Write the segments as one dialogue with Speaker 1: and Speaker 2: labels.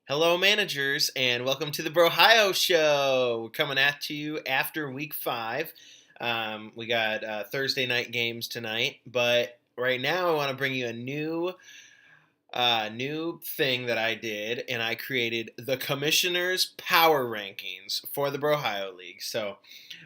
Speaker 1: Hello, managers, and welcome to the BROhio show. We're coming at you after week 5. We got Thursday night games tonight, but right now I want to bring you a new thing that I did, and I created the Commissioner's Power Rankings for the BROhio League. So,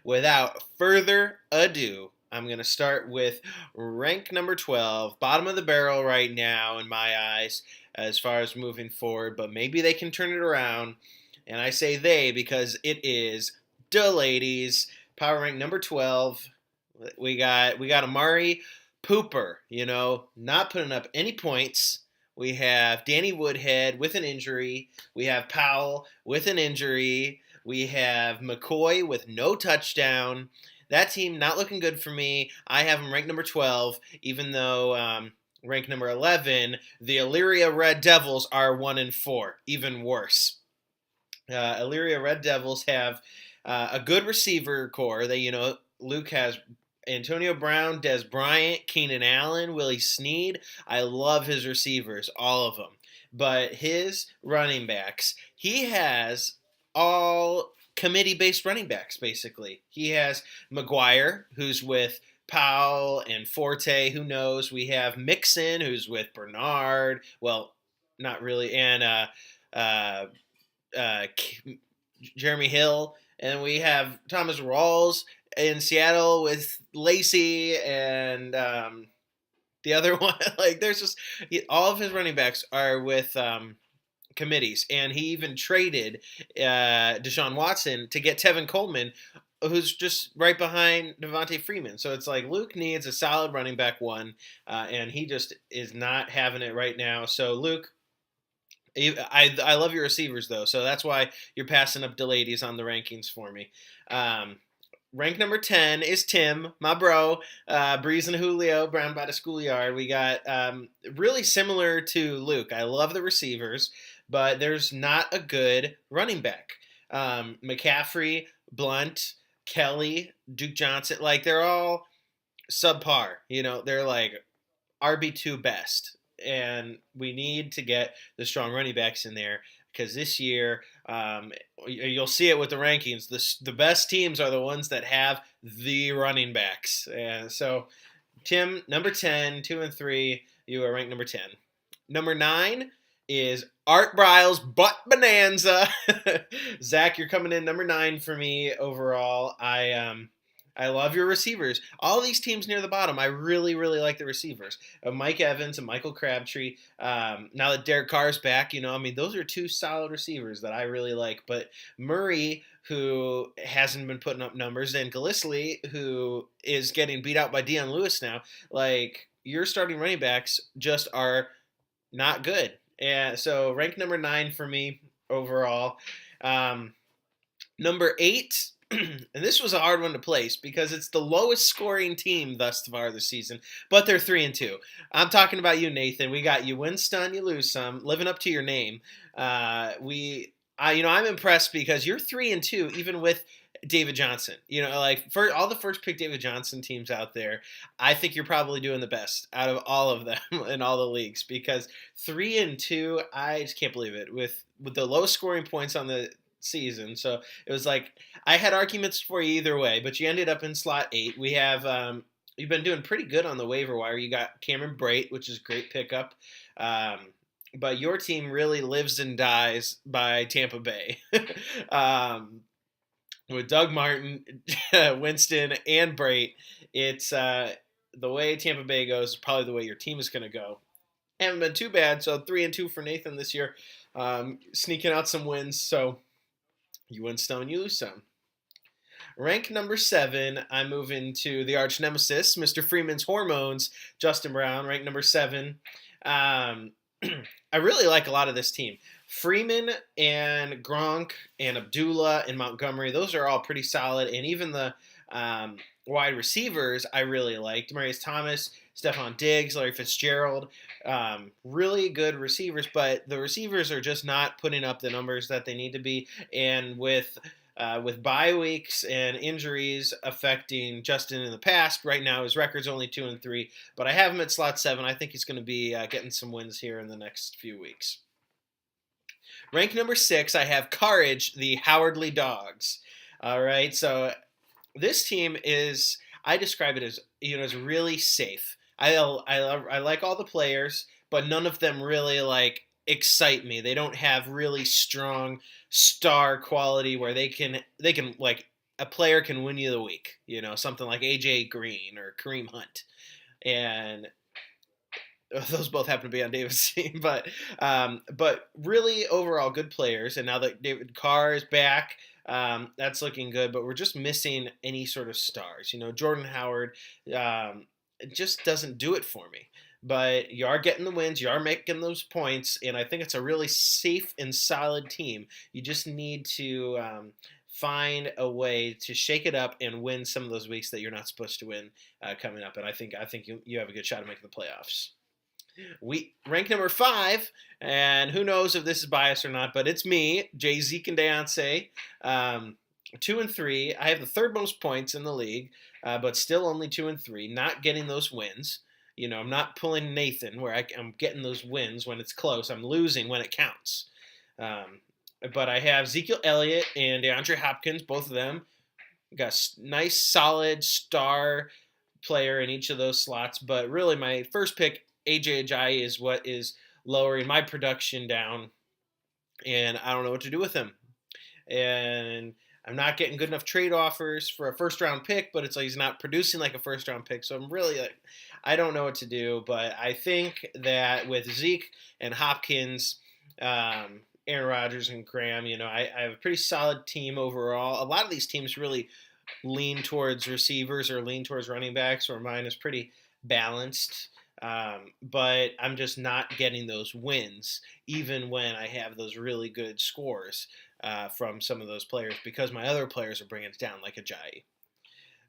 Speaker 1: without further ado, I'm going to start with rank number 12, bottom of the barrel right now in my eyes as far as moving forward, but maybe they can turn it around. And I say they because it is the ladies. Power rank number 12. We got Amari Pooper, not putting up any points. We have Danny Woodhead with an injury. We have Powell with an injury. We have McCoy with no touchdown. That team not looking good for me. I have them ranked number 12, even though ranked number 11, the Illyria Red Devils are 1-4, even worse. Illyria Red Devils have a good receiver core. Luke has Antonio Brown, Des Bryant, Keenan Allen, Willie Snead. I love his receivers, all of them. But his running backs, he has all committee-based running backs, basically. He has McGuire, who's with Powell and Forte, who knows? We have Mixon, who's with Bernard. Well, not really. And uh, uh, Jeremy Hill. And we have Thomas Rawls in Seattle with Lacey and the other one. Like, there's just all of his running backs are with committees, and he even traded Deshaun Watson to get Tevin Coleman, who's just right behind Devontae Freeman. So it's like Luke needs a solid running back one, and he just is not having it right now. So Luke, I love your receivers though, so that's why you're passing up Deladies on the rankings for me. Rank number 10 is Tim, my bro, Breeze and Julio, Brown by the Schoolyard. We got really similar to Luke. I love the receivers, but there's not a good running back. McCaffrey, Blunt, Kelly, Duke Johnson, like they're all subpar. They're like RB2 best. And we need to get the strong running backs in there because this year, you'll see it with the rankings. The best teams are the ones that have the running backs. And so, Tim, number 10, 2 and 3, you are ranked number 10. Number 9 is Art Briles Butt Bonanza. Zach, you're coming in number 9 for me overall. I love your receivers. All these teams near the bottom, I really, really like the receivers. Mike Evans and Michael Crabtree. Now that Derek Carr's back, those are two solid receivers that I really like. But Murray, who hasn't been putting up numbers, and Gillislee, who is getting beat out by Deion Lewis now, like, your starting running backs just are not good. And so rank number 9 for me overall. Number 8, and this was a hard one to place because it's the lowest scoring team thus far this season, but they're 3-2. I'm talking about you, Nathan. We got you win some, you lose some, living up to your name. I'm impressed because you're 3-2 even with David Johnson. For all the first pick David Johnson teams out there, I think you're probably doing the best out of all of them in all the leagues because 3-2, I just can't believe it with the low scoring points on the season. So it was like I had arguments for you either way, but you ended up in slot 8. We have you've been doing pretty good on the waiver wire. You got Cameron Brate, which is a great pickup. But your team really lives and dies by Tampa Bay. With Doug Martin, Winston, and Brate, it's the way Tampa Bay goes is probably the way your team is going to go. Haven't been too bad, so 3-2 for Nathan this year, sneaking out some wins. So you win some, you lose some. Rank number 7, I move into the arch nemesis, Mr. Freeman's Hormones, Justin Brown, rank number 7. I really like a lot of this team. Freeman and Gronk and Abdullah and Montgomery, those are all pretty solid. And even the wide receivers I really like. Demarius Thomas, Stephon Diggs, Larry Fitzgerald, really good receivers, but the receivers are just not putting up the numbers that they need to be. And with bye weeks and injuries affecting Justin in the past, right now his record's only 2-3, but I have him at slot 7. I think he's going to be getting some wins here in the next few weeks. Rank number 6, I have Courage, the Howardly Dogs. All right, so this team is, I describe it as, as really safe. I like all the players, but none of them really like excite me. They don't have really strong star quality where they can like a player can win you the week. Something like AJ Green or Kareem Hunt, and those both happen to be on David's team, but really overall good players. And now that David Carr is back, that's looking good. But we're just missing any sort of stars. Jordan Howard just doesn't do it for me. But you are getting the wins, you are making those points, and I think it's a really safe and solid team. You just need to find a way to shake it up and win some of those weeks that you're not supposed to win coming up. And I think you have a good shot at making the playoffs. We rank number 5, and who knows if this is biased or not, but it's me, Jay, Zeke, and Deontay. 2 and 3. I have the third most points in the league, but still only 2 and 3. Not getting those wins. I'm not pulling Nathan where I'm getting those wins when it's close. I'm losing when it counts. But I have Ezekiel Elliott and DeAndre Hopkins, both of them. Got a nice, solid star player in each of those slots. But really, my first pick, AJ Ajayi, is what is lowering my production down, and I don't know what to do with him. And I'm not getting good enough trade offers for a first-round pick, but it's like he's not producing like a first-round pick, so I'm really like, I don't know what to do. But I think that with Zeke and Hopkins, Aaron Rodgers and Graham, I have a pretty solid team overall. A lot of these teams really lean towards receivers or lean towards running backs, where mine is pretty balanced. But I'm just not getting those wins, even when I have those really good scores from some of those players, because my other players are bringing it down, like Ajayi.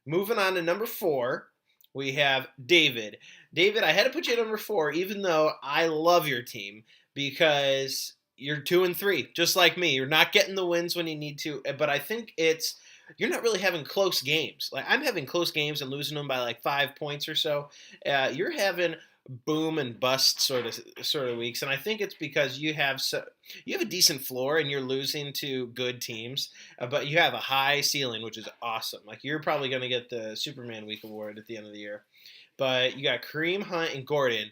Speaker 1: Moving on to number 4, we have David. David, I had to put you at number 4, even though I love your team, because you're 2 and 3, just like me. You're not getting the wins when you need to, but I think you're not really having close games. Like, I'm having close games and losing them by like 5 points or so. You're having boom and bust sort of weeks, and I think it's because you have a decent floor and you're losing to good teams, but you have a high ceiling, which is awesome. Like, you're probably going to get the Superman Week award at the end of the year. But you got Kareem Hunt and Gordon,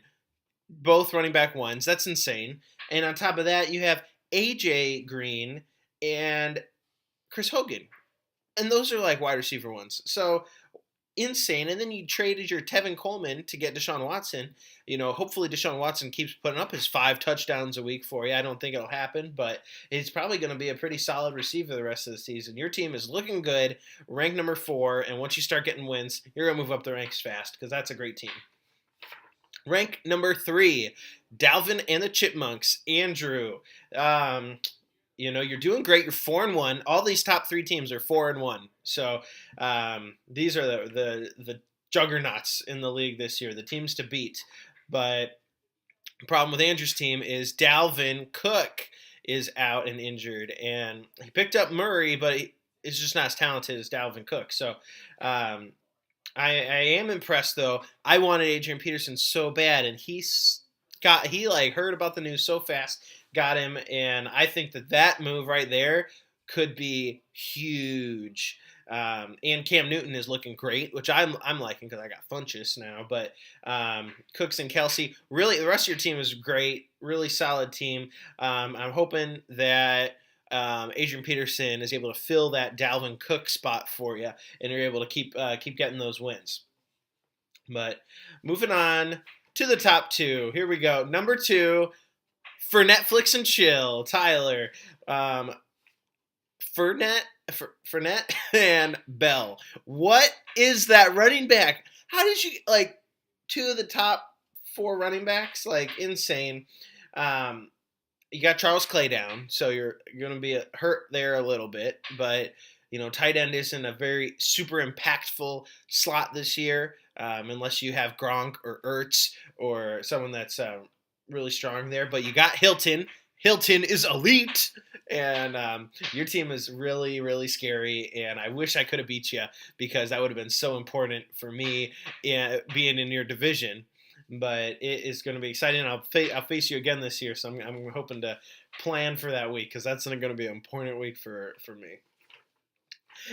Speaker 1: both running back ones. That's insane. And on top of that, you have AJ Green and Chris Hogan. And those are like wide receiver ones. So insane. And then you traded your Tevin Coleman to get Deshaun Watson. Hopefully Deshaun Watson keeps putting up his 5 touchdowns a week for you. I don't think it'll happen, but he's probably going to be a pretty solid receiver the rest of the season. Your team is looking good, ranked number 4, and once you start getting wins, you're going to move up the ranks fast, because that's a great team. Rank number 3, Dalvin and the Chipmunks, Andrew. You're doing great. You're 4-1. All these top 3 teams are 4-1. So these are the juggernauts in the league this year, the teams to beat. But the problem with Andrew's team is Dalvin Cook is out and injured, and he picked up Murray, but he's just not as talented as Dalvin Cook. So I am impressed, though. I wanted Adrian Peterson so bad, and he heard about the news so fast, got him, and I think that move right there could be huge. And Cam Newton is looking great, which I'm liking, because I got Funchess now. But Cooks and Kelsey, really, the rest of your team is great, really solid team. I'm hoping that Adrian Peterson is able to fill that Dalvin Cook spot for you, and you're able to keep getting those wins. But moving on to the top 2, here we go. Number 2, for Netflix and chill, Tyler. Fournette and Bell. What is that running back? How did you, 2 of the top 4 running backs? Insane. You got Charles Clay down, so you're going to be hurt there a little bit. But, tight end isn't a very super impactful slot this year, unless you have Gronk or Ertz or someone that's really strong there. But you got Hilton. Hilton is elite, and your team is really, really scary, and I wish I could have beat you, because that would have been so important for me being in your division. But it is going to be exciting. I'll face you again this year, so I'm hoping to plan for that week because that's going to be an important week for me.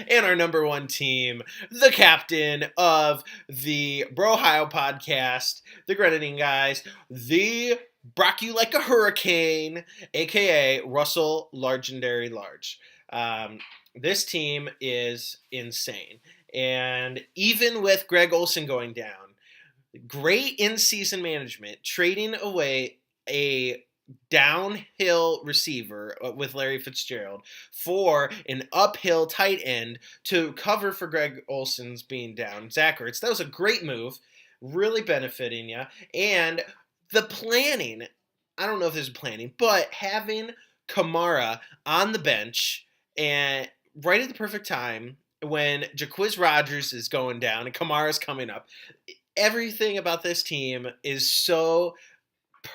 Speaker 1: And our number one team, the captain of the BROhio podcast, the Grenadine guys, the Brock You Like a Hurricane, a.k.a. Russell Legendary Large. This team is insane. And even with Greg Olsen going down, great in-season management, trading away a downhill receiver with Larry Fitzgerald for an uphill tight end to cover for Greg Olsen's being down. Zach Ertz, that was a great move, really benefiting you. And the planning, I don't know if there's planning, but having Kamara on the bench and right at the perfect time when Jacquizz Rodgers is going down and Kamara's coming up, everything about this team is so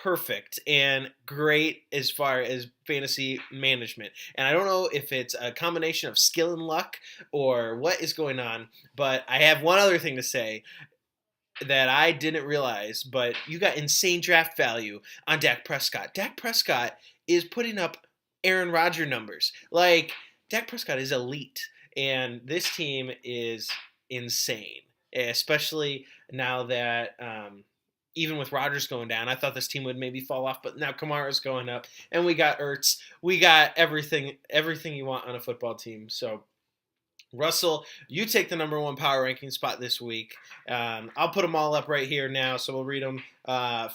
Speaker 1: perfect and great as far as fantasy management. And I don't know if it's a combination of skill and luck or what is going on, but I have one other thing to say that I didn't realize, but you got insane draft value on Dak Prescott. Dak Prescott is putting up Aaron Rodgers numbers. Like, Dak Prescott is elite, and this team is insane, especially now that even with Rodgers going down, I thought this team would maybe fall off, but now Kamara's going up, and we got Ertz. We got everything you want on a football team. So, Russell, you take the number one power ranking spot this week. I'll put them all up right here now, so we'll read them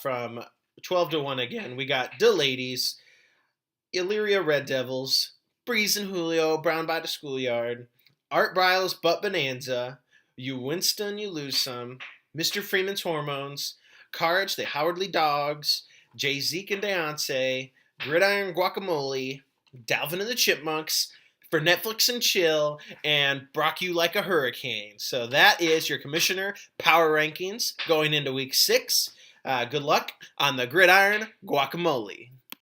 Speaker 1: from 12 to 1 again. We got the ladies, Illyria Red Devils, Breeze and Julio, Brown by the Schoolyard, Art Briles, Butt Bonanza, You Winston, You Lose Some, Mr. Freeman's Hormones, Carge, the Howardly Dogs, Jay Zeke and Deontay, Gridiron Guacamole, Dalvin and the Chipmunks, For Netflix and Chill, and Brock You Like a Hurricane. So that is your commissioner power rankings going into week 6. Good luck on the Gridiron Guacamole.